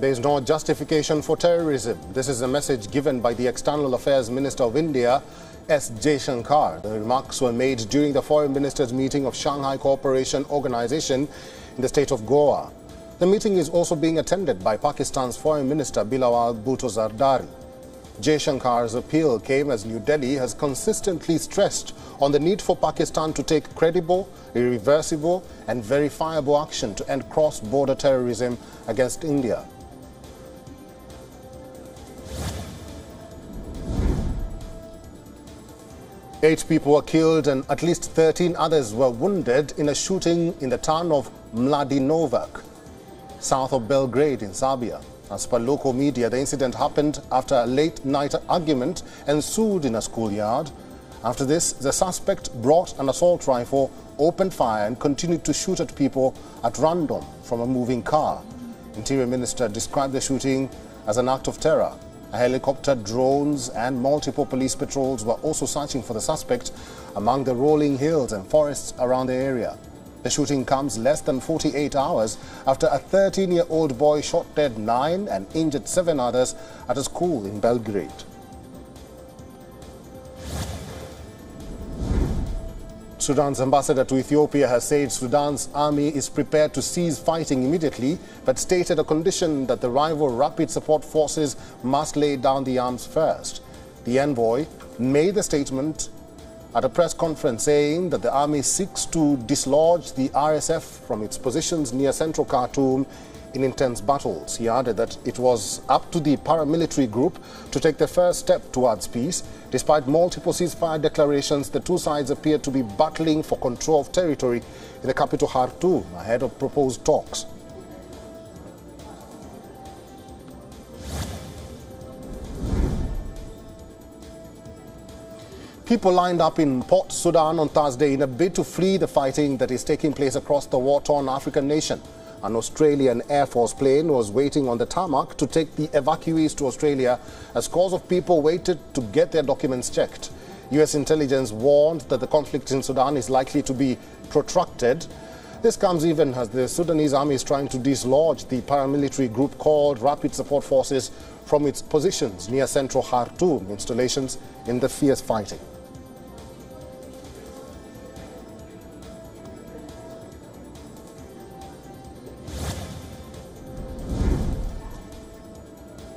There is no justification for terrorism. This is a message given by the External Affairs Minister of India, S. Jaishankar. The remarks were made during the Foreign Ministers' meeting of Shanghai Cooperation Organization in the state of Goa. The meeting is also being attended by Pakistan's Foreign Minister Bilawal Bhutto Zardari. Jaishankar's appeal came as New Delhi has consistently stressed on the need for Pakistan to take credible, irreversible and verifiable action to end cross-border terrorism against India. Eight people were killed and at least 13 others were wounded in a shooting in the town of Mladenovac, south of Belgrade in Serbia. As per local media, the incident happened after a late-night argument ensued in a schoolyard. After this, the suspect brought an assault rifle, opened fire and continued to shoot at people at random from a moving car. Interior Minister described the shooting as an act of terror. A helicopter, drones and multiple police patrols were also searching for the suspect among the rolling hills and forests around the area. The shooting comes less than 48 hours after a 13-year-old boy shot dead 9 and injured 7 others at a school in Belgrade. Sudan's ambassador to Ethiopia has said Sudan's army is prepared to cease fighting immediately, but stated a condition that the rival rapid support forces must lay down the arms first. The envoy made the statement at a press conference saying that the army seeks to dislodge the RSF from its positions near central Khartoum in intense battles. He added that it was up to the paramilitary group to take the first step towards peace. Despite multiple ceasefire declarations, the two sides appear to be battling for control of territory in the capital Khartoum ahead of proposed talks. People lined up in Port Sudan on Thursday in a bid to flee the fighting that is taking place across the war-torn African nation. An Australian Air Force plane was waiting on the tarmac to take the evacuees to Australia as scores of people waited to get their documents checked. US intelligence warned that the conflict in Sudan is likely to be protracted. This comes even as the Sudanese army is trying to dislodge the paramilitary group called Rapid Support Forces from its positions near central Khartoum installations in the fierce fighting.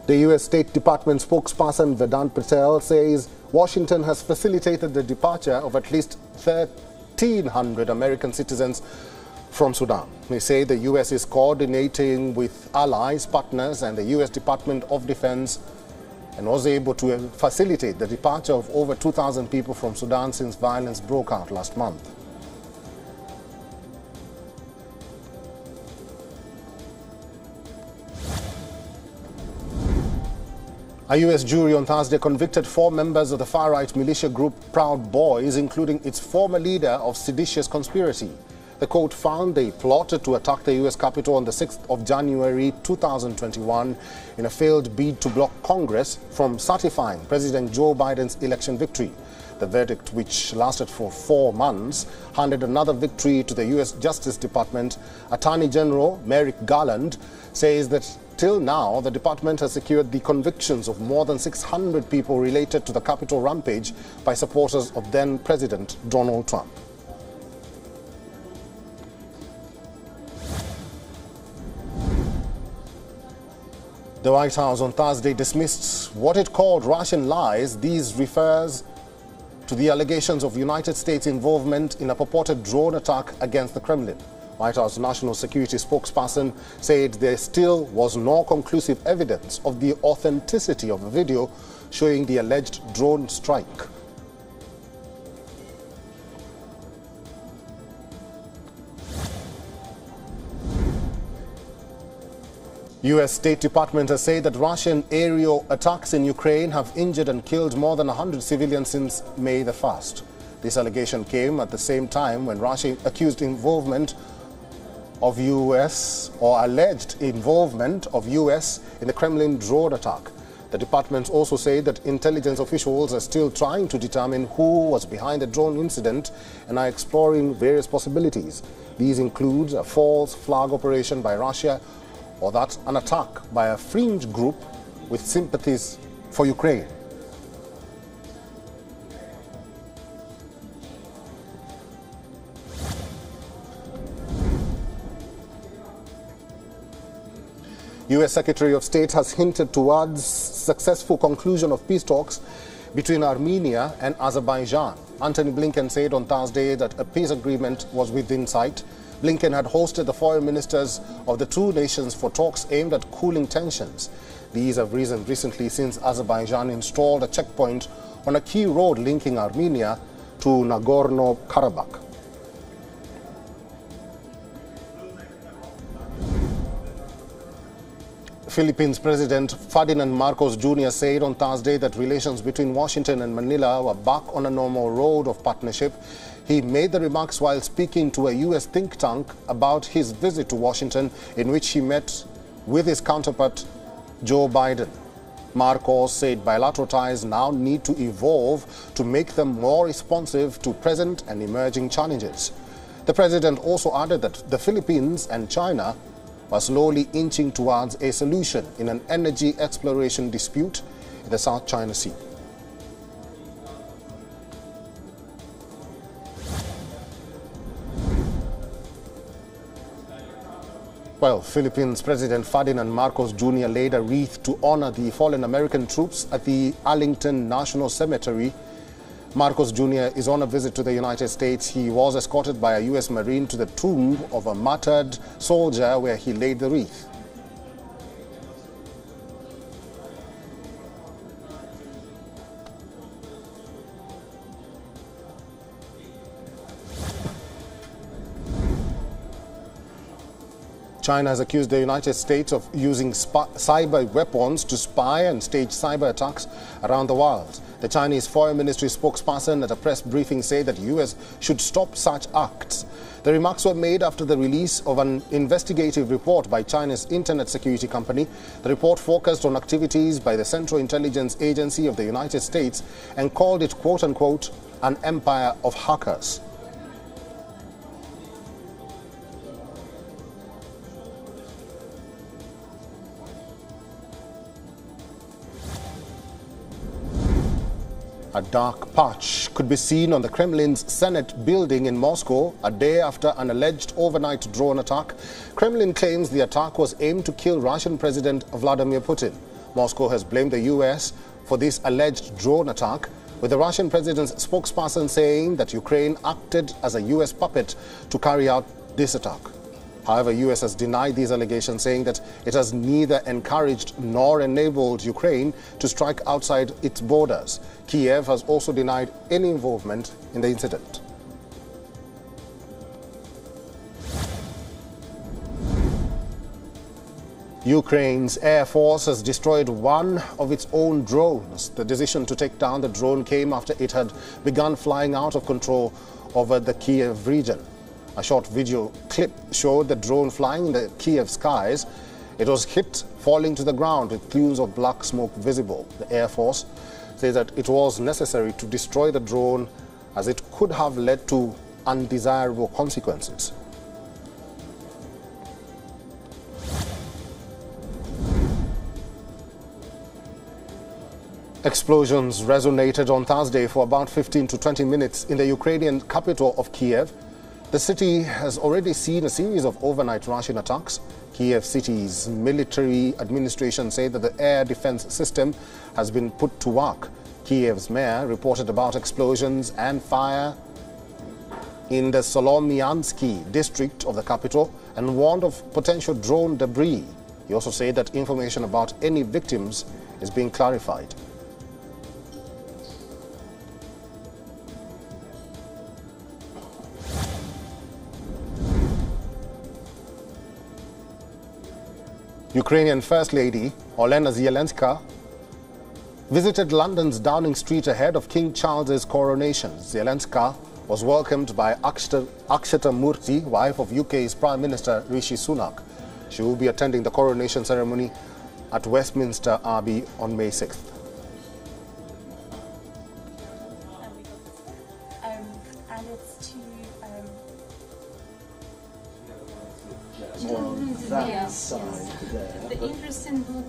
The U.S. State Department spokesperson Vedant Patel says Washington has facilitated the departure of at least 1,300 American citizens from Sudan. They say the U.S. is coordinating with allies, partners and the U.S. Department of Defense and was able to facilitate the departure of over 2,000 people from Sudan since violence broke out last month. A U.S. jury on Thursday convicted 4 members of the far-right militia group Proud Boys, including its former leader, of seditious conspiracy. The court found they plotted to attack the U.S. Capitol on the 6th of January 2021 in a failed bid to block Congress from certifying President Joe Biden's election victory. The verdict, which lasted for 4 months, handed another victory to the U.S. Justice Department. Attorney General Merrick Garland says that till now, the department has secured the convictions of more than 600 people related to the Capitol rampage by supporters of then-President Donald Trump. The White House on Thursday dismissed what it called Russian lies. These refers to the allegations of United States involvement in a purported drone attack against the Kremlin. White House National Security spokesperson said there still was no conclusive evidence of the authenticity of the video showing the alleged drone strike. U.S. State Department has said that Russian aerial attacks in Ukraine have injured and killed more than 100 civilians since May the 1st. This allegation came at the same time when Russia accused involvement of U.S. or alleged involvement of U.S. in the Kremlin drone attack. The department also said that intelligence officials are still trying to determine who was behind the drone incident and are exploring various possibilities. These include a false flag operation by Russia or that an attack by a fringe group with sympathies for Ukraine. U.S. Secretary of State has hinted towards successful conclusion of peace talks between Armenia and Azerbaijan. Antony Blinken said on Thursday that a peace agreement was within sight. Blinken had hosted the foreign ministers of the two nations for talks aimed at cooling tensions. These have risen recently since Azerbaijan installed a checkpoint on a key road linking Armenia to Nagorno-Karabakh. Philippines President Ferdinand Marcos Jr. said on Thursday that relations between Washington and Manila were back on a normal road of partnership. He made the remarks while speaking to a U.S. think tank about his visit to Washington, in which he met with his counterpart Joe Biden. Marcos said bilateral ties now need to evolve to make them more responsive to present and emerging challenges. The president also added that the Philippines and China were slowly inching towards a solution in an energy exploration dispute in the South China Sea. Well, Philippines President Ferdinand Marcos Jr. laid a wreath to honor the fallen American troops at the Arlington National Cemetery. Marcos Jr. is on a visit to the United States. He was escorted by a U.S. Marine to the tomb of a martyred soldier where he laid the wreath. China has accused the United States of using cyber weapons to spy and stage cyber attacks around the world. The Chinese Foreign Ministry spokesperson at a press briefing said that the U.S. should stop such acts. The remarks were made after the release of an investigative report by China's internet security company. The report focused on activities by the Central Intelligence Agency of the United States and called it, quote-unquote, an empire of hackers. A dark patch could be seen on the Kremlin's Senate building in Moscow a day after an alleged overnight drone attack. Kremlin claims the attack was aimed to kill Russian President Vladimir Putin. Moscow has blamed the U.S. for this alleged drone attack, with the Russian president's spokesperson saying that Ukraine acted as a U.S. puppet to carry out this attack. However, the U.S. has denied these allegations, saying that it has neither encouraged nor enabled Ukraine to strike outside its borders. Kiev has also denied any involvement in the incident. Ukraine's Air Force has destroyed one of its own drones. The decision to take down the drone came after it had begun flying out of control over the Kiev region. A short video clip showed the drone flying in the Kiev skies. It was hit, falling to the ground with plumes of black smoke visible. The Air Force says that it was necessary to destroy the drone as it could have led to undesirable consequences. Explosions resonated on Thursday for about 15 to 20 minutes in the Ukrainian capital of Kiev. The city has already seen a series of overnight Russian attacks. Kiev city's military administration said that the air defense system has been put to work. Kiev's mayor reported about explosions and fire in the Solomiansky district of the capital and warned of potential drone debris. He also said that information about any victims is being clarified. Ukrainian First Lady Olena Zelenska visited London's Downing Street ahead of King Charles's coronation. Zelenska was welcomed by Akshata Murthy, wife of UK's Prime Minister Rishi Sunak. She will be attending the coronation ceremony at Westminster Abbey on May 6th. And it's to that side there. The interesting book.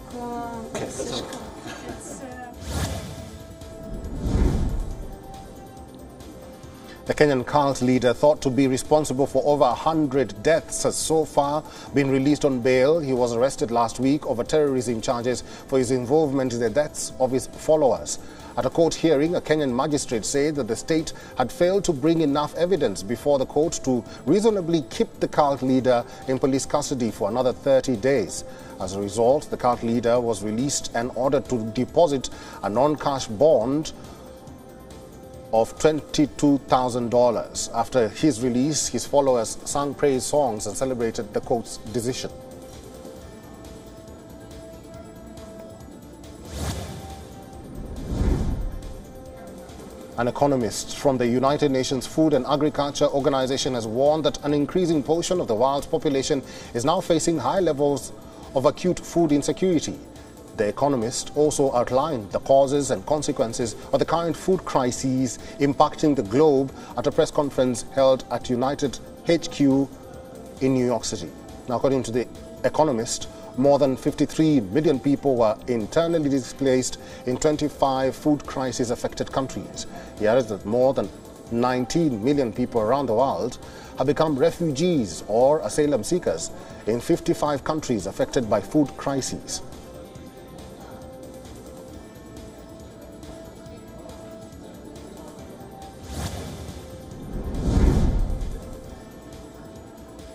The Kenyan cult leader, thought to be responsible for over 100 deaths, has so far been released on bail. He was arrested last week over terrorism charges for his involvement in the deaths of his followers. At a court hearing, a Kenyan magistrate said that the state had failed to bring enough evidence before the court to reasonably keep the cult leader in police custody for another 30 days. As a result, the cult leader was released and ordered to deposit a non-cash bond of $22,000. After his release, his followers sang praise songs and celebrated the court's decision. An economist from the United Nations Food and Agriculture Organization has warned that an increasing portion of the world's population is now facing high levels of acute food insecurity. The economist also outlined the causes and consequences of the current food crises impacting the globe at a press conference held at United HQ in New York City. Now, according to the economist, more than 53 million people were internally displaced in 25 food crisis-affected countries. He added that more than 19 million people around the world have become refugees or asylum seekers in 55 countries affected by food crises.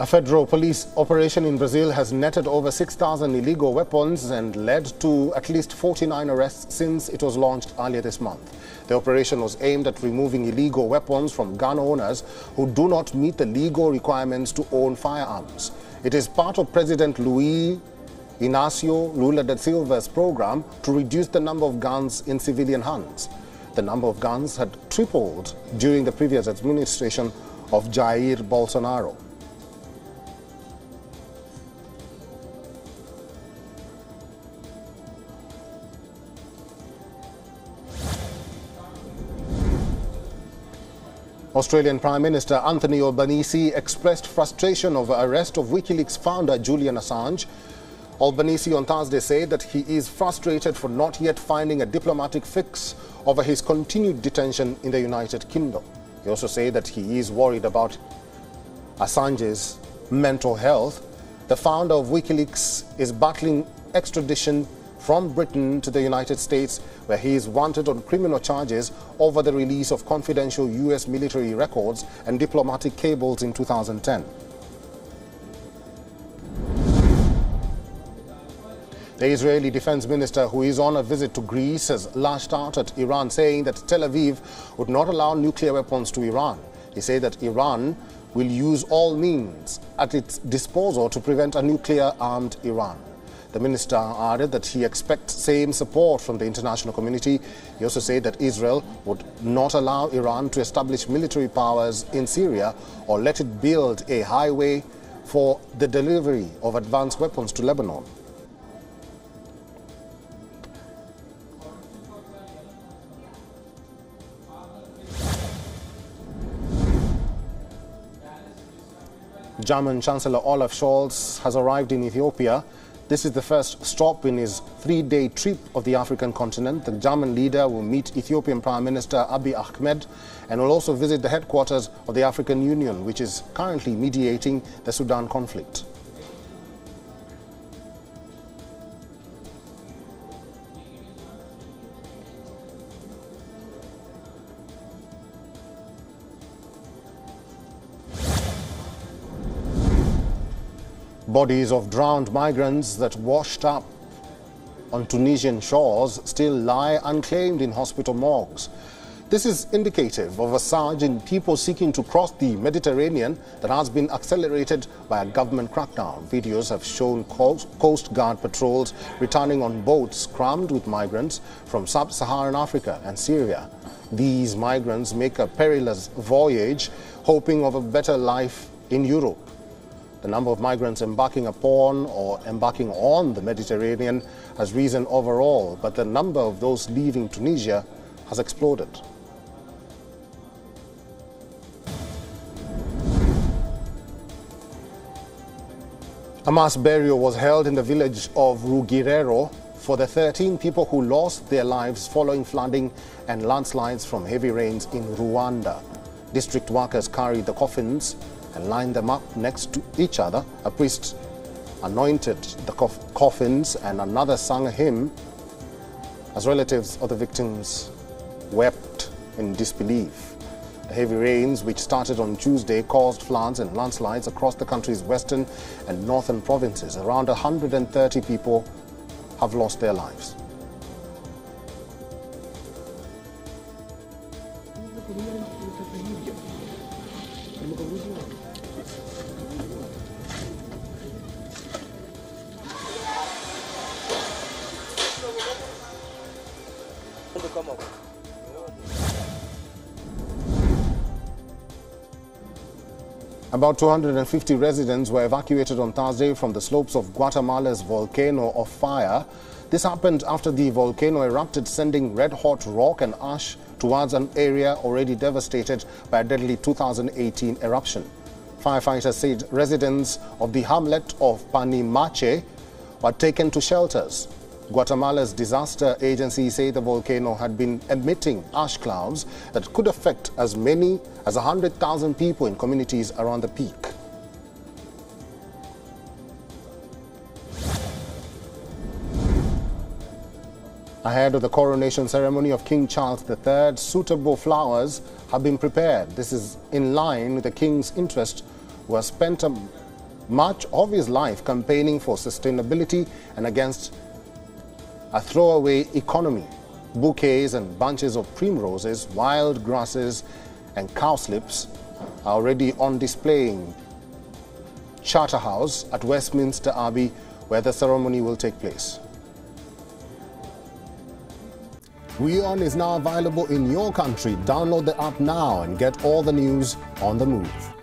A federal police operation in Brazil has netted over 6,000 illegal weapons and led to at least 49 arrests since it was launched earlier this month. The operation was aimed at removing illegal weapons from gun owners who do not meet the legal requirements to own firearms. It is part of President Luiz Inácio Lula da Silva's program to reduce the number of guns in civilian hands. The number of guns had tripled during the previous administration of Jair Bolsonaro. Australian Prime Minister Anthony Albanese expressed frustration over arrest of WikiLeaks founder Julian Assange. Albanese on Thursday said that he is frustrated for not yet finding a diplomatic fix over his continued detention in the United Kingdom. He also said that he is worried about Assange's mental health. The founder of WikiLeaks is battling extradition from Britain to the United States, where he is wanted on criminal charges over the release of confidential U.S. military records and diplomatic cables in 2010. The Israeli defense minister, who is on a visit to Greece, has lashed out at Iran, saying that Tel Aviv would not allow nuclear weapons to Iran. He said that Iran will use all means at its disposal to prevent a nuclear-armed Iran. The minister added that he expects same support from the international community. He also said that Israel would not allow Iran to establish military powers in Syria or let it build a highway for the delivery of advanced weapons to Lebanon. German Chancellor Olaf Scholz has arrived in Ethiopia. This is the first stop in his three-day trip of the African continent. The German leader will meet Ethiopian Prime Minister Abiy Ahmed and will also visit the headquarters of the African Union, which is currently mediating the Sudan conflict. Bodies of drowned migrants that washed up on Tunisian shores still lie unclaimed in hospital morgues. This is indicative of a surge in people seeking to cross the Mediterranean that has been accelerated by a government crackdown. Videos have shown Coast Guard patrols returning on boats crammed with migrants from sub-Saharan Africa and Syria. These migrants make a perilous voyage, hoping of a better life in Europe. The number of migrants embarking upon or embarking on the Mediterranean has risen overall, but the number of those leaving Tunisia has exploded. A mass burial was held in the village of Rugirero for the 13 people who lost their lives following flooding and landslides from heavy rains in Rwanda. District workers carried the coffins and lined them up next to each other. A priest anointed the coffins and another sang a hymn as relatives of the victims wept in disbelief. The heavy rains, which started on Tuesday, caused floods and landslides across the country's western and northern provinces. Around 130 people have lost their lives. About 250 residents were evacuated on Thursday from the slopes of Guatemala's volcano of fire. This happened after the volcano erupted, sending red-hot rock and ash towards an area already devastated by a deadly 2018 eruption. Firefighters said residents of the hamlet of Panimache were taken to shelters. Guatemala's disaster agency said the volcano had been emitting ash clouds that could affect as many as 100,000 people in communities around the peak. Ahead of the coronation ceremony of King Charles III, suitable flowers have been prepared. This is in line with the king's interest, who has spent much of his life campaigning for sustainability and against a throwaway economy. Bouquets and bunches of primroses, wild grasses and cowslips are already on display in Charterhouse at Westminster Abbey, where the ceremony will take place. WION is now available in your country. Download the app now and get all the news on the move.